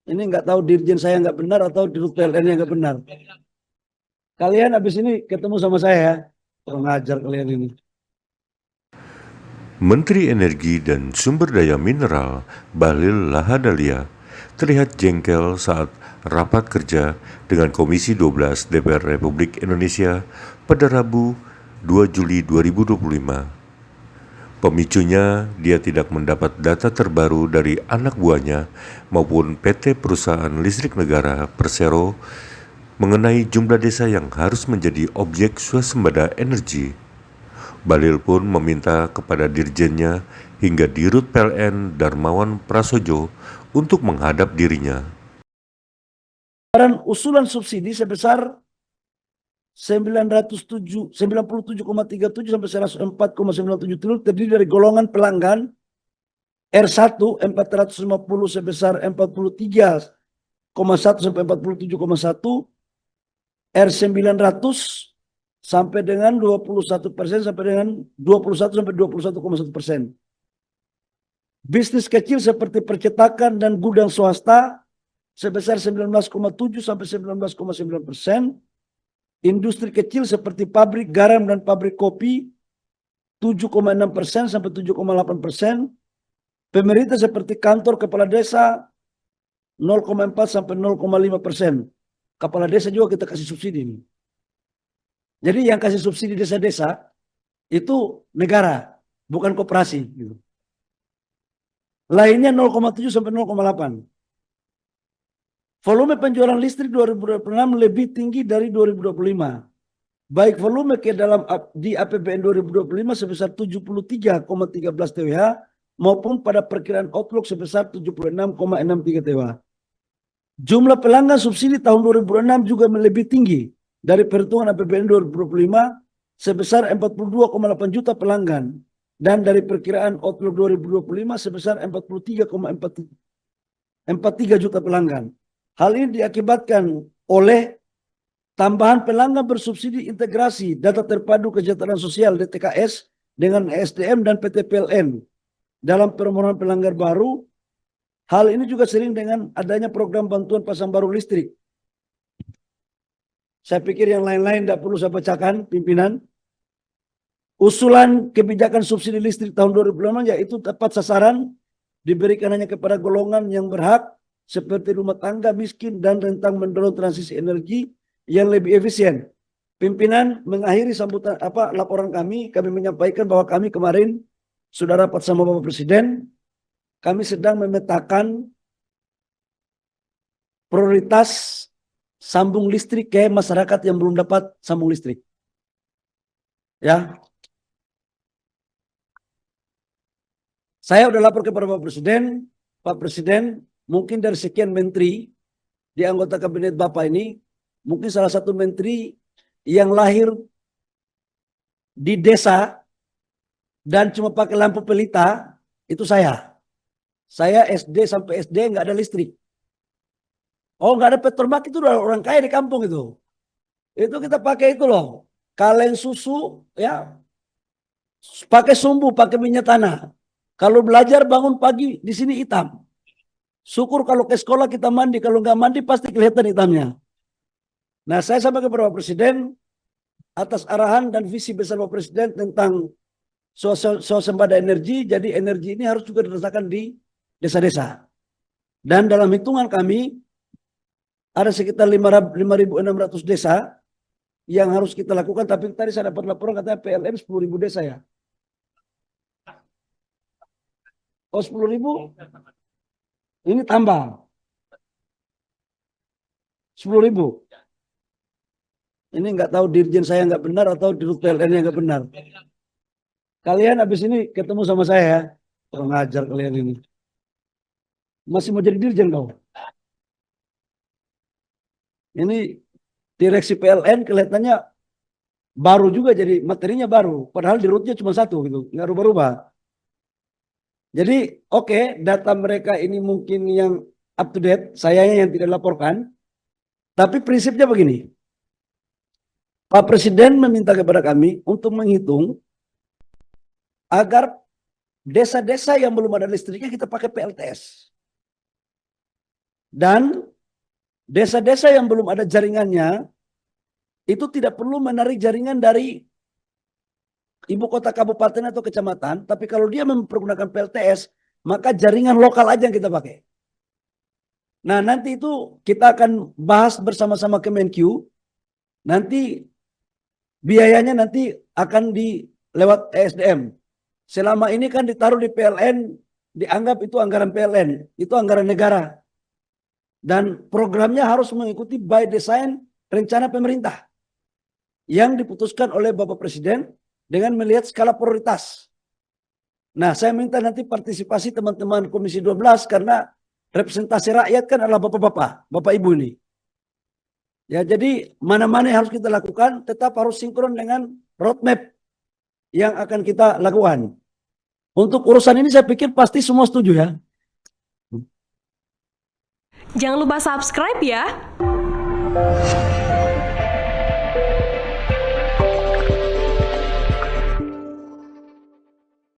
Ini nggak tahu dirjen saya nggak benar atau dirut PLN yang nggak benar. Kalian habis ini ketemu sama saya ya. Kurang ngajar kalian ini. Menteri Energi dan Sumber Daya Mineral Bahlil Lahadalia terlihat jengkel saat rapat kerja dengan Komisi 12 DPR Republik Indonesia pada Rabu 2 Juli 2025. Pemicunya, dia tidak mendapat data terbaru dari anak buahnya maupun PT Perusahaan Listrik Negara Persero mengenai jumlah desa yang harus menjadi objek swasembada energi. Bahlil pun meminta kepada dirjennya hingga Dirut PLN Darmawan Prasojo untuk menghadap dirinya. Usulan subsidi sebesar 97,37 sampai 104,97 triliun terdiri dari golongan pelanggan R1 450 sebesar 43,1 sampai 47,1, R900 sampai dengan 21% sampai dengan 21 sampai 21,1%. Bisnis kecil seperti percetakan dan gudang swasta sebesar 19,7 sampai 19,9%. Industri kecil seperti pabrik garam dan pabrik kopi 7,6% sampai 7,8%. Pemerintah seperti kantor kepala desa 0,4 sampai 0,5%. Kepala desa juga kita kasih subsidi ini. Jadi yang kasih subsidi desa-desa itu negara, bukan koperasi. Gitu. Lainnya 0,7 sampai 0,8. Volume penjualan listrik 2026 lebih tinggi dari 2025. Baik volume ke dalam di APBN 2025 sebesar 73,13 TWh maupun pada perkiraan outlook sebesar 76,63 TWh. Jumlah pelanggan subsidi tahun 2026 juga lebih tinggi dari perhitungan APBN 2025 sebesar 42,8 juta pelanggan dan dari perkiraan outlook 2025 sebesar 43,43 juta pelanggan. Hal ini diakibatkan oleh tambahan pelanggan bersubsidi integrasi data terpadu kesejahteraan sosial DTKS dengan ESDM dan PT PLN dalam permohonan pelanggan baru. Hal ini juga sering dengan adanya program bantuan pasang baru listrik. Saya pikir yang lain-lain tidak perlu saya bacakan, pimpinan. Usulan kebijakan subsidi listrik tahun 2026 yaitu tepat sasaran, diberikan hanya kepada golongan yang berhak seperti rumah tangga miskin dan rentang mendorong transisi energi yang lebih efisien. Pimpinan mengakhiri sambutan laporan kami menyampaikan bahwa kami kemarin sudah rapat sama Bapak Presiden. Kami sedang memetakan prioritas sambung listrik ke masyarakat yang belum dapat sambung listrik. Ya. Saya sudah lapor kepada Bapak Presiden. Pak Presiden, mungkin dari sekian menteri di anggota kabinet Bapak ini, mungkin salah satu menteri yang lahir di desa dan cuma pakai lampu pelita, itu saya. Saya SD sampai SD nggak ada listrik. Oh, nggak ada petromak, itu udah orang kaya di kampung itu. Itu kita pakai itu loh. Kaleng susu, ya. Pakai sumbu, pakai minyak tanah. Kalau belajar bangun pagi di sini hitam. Syukur kalau ke sekolah kita mandi, kalau nggak mandi pasti kelihatan hitamnya. Nah, saya sampaikan kepada Bapak Presiden atas arahan dan visi besar Bapak Presiden tentang swasembada energi. Jadi energi ini harus juga dirasakan di desa-desa. Dan dalam hitungan kami ada sekitar 5.600 desa yang harus kita lakukan. Tapi tadi saya dapat laporan katanya PLN 10.000 desa ya. Oh 10.000? Ini tambah 10.000. Ini nggak tahu dirjen saya nggak benar atau dirut PLN yang nggak benar. Kalian habis ini ketemu sama saya ya. Kurang ngajar kalian ini. Masih mau jadi dirjen kau? Ini direksi PLN kelihatannya baru juga, jadi materinya baru. Padahal dirutnya cuma satu gitu, nggak rubah-rubah. Jadi oke, data mereka ini mungkin yang up to date, sayanya yang tidak laporkan. Tapi prinsipnya begini. Pak Presiden meminta kepada kami untuk menghitung agar desa-desa yang belum ada listriknya kita pakai PLTS. Dan desa-desa yang belum ada jaringannya itu tidak perlu menarik jaringan dari ibu kota kabupaten atau kecamatan, tapi kalau dia mempergunakan PLTS, maka jaringan lokal aja yang kita pakai. Nah, nanti itu kita akan bahas bersama-sama Kemenkyu. Nanti biayanya nanti akan lewat ESDM. Selama ini kan ditaruh di PLN, dianggap itu anggaran PLN, itu anggaran negara. Dan programnya harus mengikuti by design rencana pemerintah yang diputuskan oleh Bapak Presiden dengan melihat skala prioritas. Nah, saya minta nanti partisipasi teman-teman Komisi 12 karena representasi rakyat kan adalah bapak-bapak, bapak ibu ini. Ya, jadi mana-mana yang harus kita lakukan tetap harus sinkron dengan roadmap yang akan kita lakukan. Untuk urusan ini saya pikir pasti semua setuju ya. Jangan lupa subscribe ya.